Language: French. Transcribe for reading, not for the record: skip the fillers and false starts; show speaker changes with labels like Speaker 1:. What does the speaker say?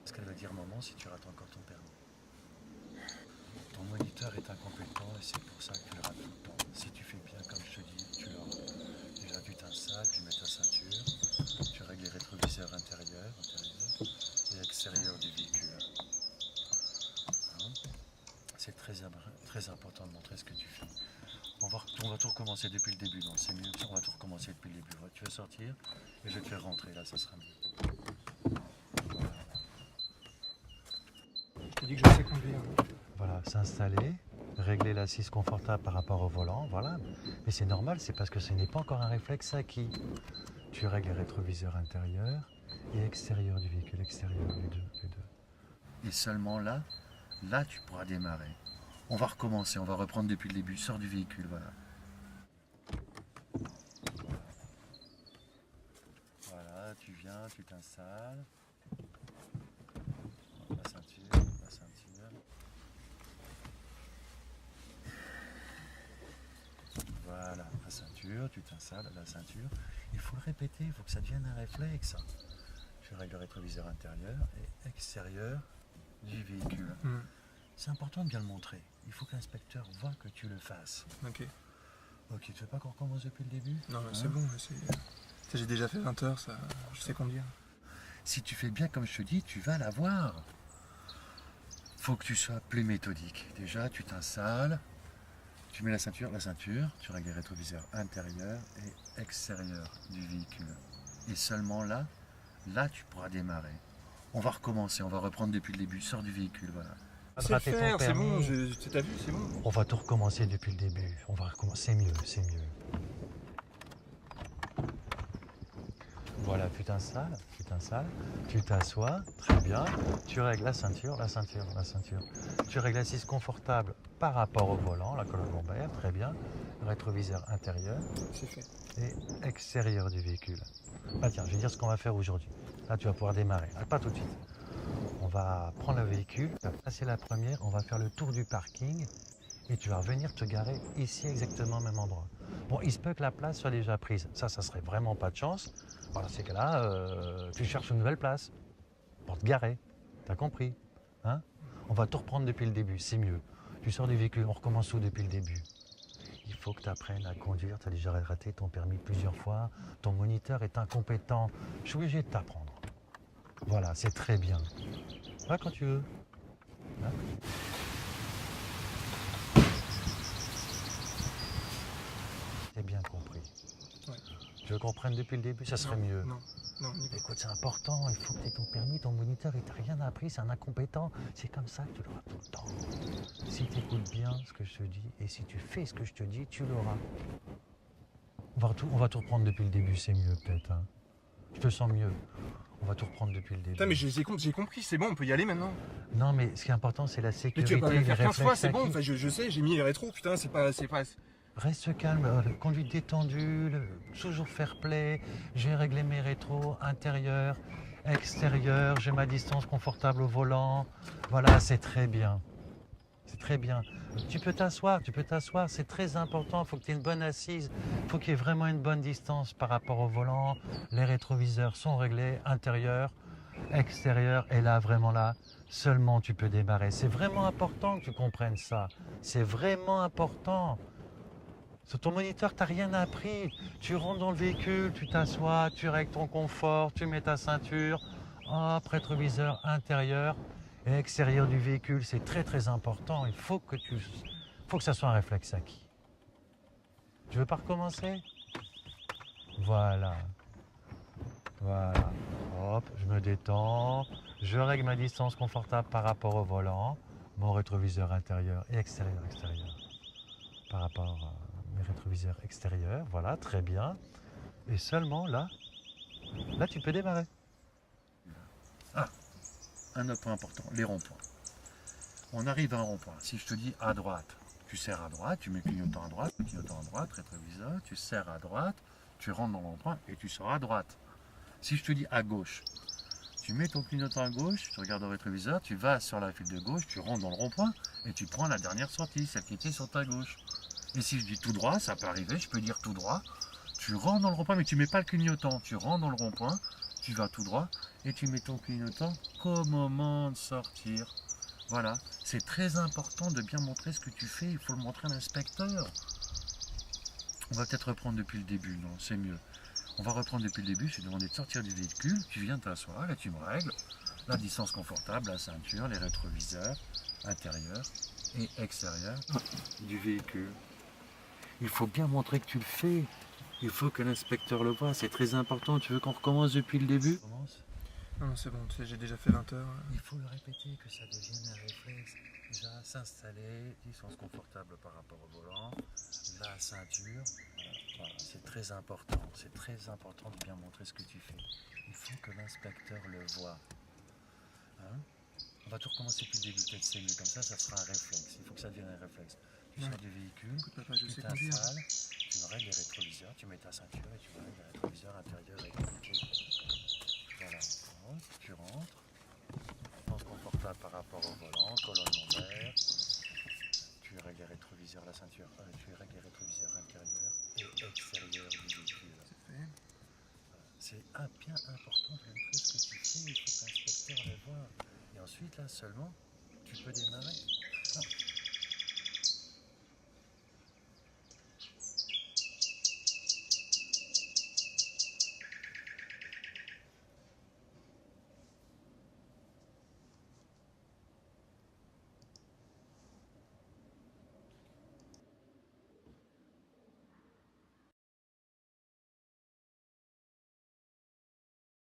Speaker 1: Ce qu'elle va dire maman si tu rates encore ton permis. Ton moniteur est incompétent et c'est pour ça que tu le rates tout le temps. Si tu fais bien comme je te dis, tu l'auras. Déjà tu t'installes, tu mets ta ceinture, tu règles les rétroviseurs intérieurs et extérieurs du véhicule. Hein. C'est très important de montrer ce que tu fais. On va tout recommencer depuis le début, non c'est mieux, on va tout recommencer depuis le début. Tu vas sortir et je vais te faire rentrer, là ça sera mieux.
Speaker 2: Je te dis que je sais conduire.
Speaker 1: Voilà, s'installer, régler l'assise confortable par rapport au volant, voilà. Mais c'est normal, c'est parce que ce n'est pas encore un réflexe acquis. Tu règles les rétroviseurs intérieurs et extérieurs du véhicule, extérieur, les deux. Et seulement là tu pourras démarrer. On va recommencer, on va reprendre depuis le début. Sors du véhicule, voilà. Voilà, tu viens, tu t'installes. La ceinture, la ceinture. Voilà, la ceinture, tu t'installes, la ceinture. Il faut le répéter, il faut que ça devienne un réflexe. Tu règles le rétroviseur intérieur et extérieur du véhicule. C'est important de bien le montrer. Il faut que l'inspecteur voit que tu le fasses.
Speaker 2: Ok.
Speaker 1: Ok, tu veux pas qu'on recommence depuis le début?
Speaker 2: Non, c'est bon, j'ai déjà fait 20 heures, ça, je sais conduire.
Speaker 1: Si tu fais bien comme je te dis, tu vas l'avoir. Faut que tu sois plus méthodique. Déjà, tu t'installes, tu mets la ceinture, tu règles les rétroviseurs intérieurs et extérieurs du véhicule. Et seulement là tu pourras démarrer. On va recommencer, on va reprendre depuis le début. Sors du véhicule, voilà.
Speaker 2: C'est faire, c'est bon, t'as vu, c'est bon.
Speaker 1: On va tout recommencer depuis le début. On va recommencer, c'est mieux. Voilà, tu t'installes, tu t'assois, très bien. Tu règles la ceinture. Tu règles l'assise confortable par rapport au volant, la colonne lombaire, très bien. Rétroviseur intérieur
Speaker 2: C'est fait.
Speaker 1: et extérieur du véhicule. Ah tiens, je vais dire ce qu'on va faire aujourd'hui. Là, tu vas pouvoir démarrer. Ah, pas tout de suite. On va prendre le véhicule, tu vas passer la première, on va faire le tour du parking et tu vas revenir te garer ici exactement au même endroit. Bon, il se peut que la place soit déjà prise. Ça serait vraiment pas de chance. Voilà, ces cas-là, tu cherches une nouvelle place pour te garer. T'as compris, hein? On va tout reprendre depuis le début, c'est mieux. Tu sors du véhicule, on recommence tout depuis le début. Il faut que tu apprennes à conduire. Tu as déjà raté ton permis plusieurs fois. Ton moniteur est incompétent. Je suis obligé de t'apprendre. Voilà, c'est très bien. Va quand tu veux. Hein? J'ai bien compris.
Speaker 2: Ouais.
Speaker 1: Tu veux qu'on prenne depuis le début, ça serait mieux.
Speaker 2: Non,
Speaker 1: Écoute, c'est important, il faut que tu aies ton permis, ton moniteur, il t'a rien appris, c'est un incompétent. C'est comme ça que tu l'auras tout le temps. Si tu écoutes bien ce que je te dis et si tu fais ce que je te dis, tu l'auras. On va tout reprendre depuis le début, c'est mieux peut-être. Hein. Je te sens mieux. On va tout reprendre depuis le début.
Speaker 2: Putain, mais j'ai compris, c'est bon, on peut y aller maintenant.
Speaker 1: Non, mais ce qui est important, c'est la
Speaker 2: Mais
Speaker 1: sécurité.
Speaker 2: tu vas pas me le faire 15 fois, c'est bon,
Speaker 1: acquis.
Speaker 2: enfin, je sais, j'ai mis les rétros, putain, c'est pas...
Speaker 1: Reste calme, conduite détendue, toujours fair play. J'ai réglé mes rétros, intérieur, extérieur, j'ai ma distance confortable au volant. Voilà, c'est très bien. C'est très bien. Tu peux t'asseoir, c'est très important. Il faut que tu aies une bonne assise, il faut qu'il y ait vraiment une bonne distance par rapport au volant. Les rétroviseurs sont réglés, intérieur, extérieur, et là, vraiment là, seulement tu peux démarrer. C'est vraiment important que tu comprennes ça. C'est vraiment important. Sur ton moniteur, tu n'as rien appris. Tu rentres dans le véhicule, tu t'assois, tu règles ton confort, tu mets ta ceinture. Hop, rétroviseur intérieur et extérieur du véhicule, c'est très très important. Il faut que ça soit un réflexe acquis. Tu veux pas recommencer? Voilà. Voilà. Hop, je me détends. Je règle ma distance confortable par rapport au volant. Mon rétroviseur intérieur et extérieur. Par rapport à mes rétroviseurs extérieurs. Voilà, très bien. Et seulement là tu peux démarrer. Ah, un autre point important, les ronds-points. On arrive à un rond-point. Si je te dis à droite, tu serres à droite, tu mets le clignotant à droite, rétroviseur, tu serres à droite, tu rentres dans le rond-point et tu sors à droite. Si je te dis à gauche, tu mets ton clignotant à gauche, tu regardes au rétroviseur, tu vas sur la file de gauche, tu rentres dans le rond-point et tu prends la dernière sortie, celle qui était sur ta gauche. Et si je dis tout droit, ça peut arriver, je peux dire tout droit, tu rentres dans le rond-point mais tu ne mets pas le clignotant, tu rentres dans le rond-point, tu vas tout droit et tu mets ton clignotant qu'au moment de sortir. Voilà, c'est très important de bien montrer ce que tu fais, il faut le montrer à l'inspecteur. On va peut-être reprendre depuis le début, non, c'est mieux. On va reprendre depuis le début, je t'ai demandé de sortir du véhicule, tu viens t'asseoir, là tu me règles la distance confortable, la ceinture, les rétroviseurs, intérieur et extérieur du véhicule. Il faut bien montrer que tu le fais, il faut que l'inspecteur le voie, c'est très important. Tu veux qu'on recommence depuis le début?
Speaker 2: Non, c'est bon, tu sais, j'ai déjà fait 20 heures.
Speaker 1: Il faut le répéter, que ça devienne un réflexe. Déjà, s'installer, distance confortable par rapport au volant, la ceinture. Voilà, c'est très important. C'est très important de bien montrer ce que tu fais. Il faut que l'inspecteur le voie. Hein? On va tout recommencer depuis le début, peut-être c'est mieux. Comme ça sera un réflexe. Il faut que ça devienne un réflexe. Tu sors du véhicule,
Speaker 2: Écoute, papa, je
Speaker 1: tu
Speaker 2: sais conduire.
Speaker 1: t'installes, tu me règles les rétroviseurs, tu mets ta ceinture et tu me règles les rétroviseurs intérieurs et compliqués. Voilà, tu rentres. Distance confortable par rapport au volant, colonne lombaire. Tu règles les rétroviseurs, la ceinture, tu règles les rétroviseurs intérieurs et extérieurs du véhicule.
Speaker 2: C'est fait.
Speaker 1: C'est bien important de montrer ce que tu fais, il faut que l'inspecteur le voie. Et ensuite, là seulement, tu peux démarrer. Ah.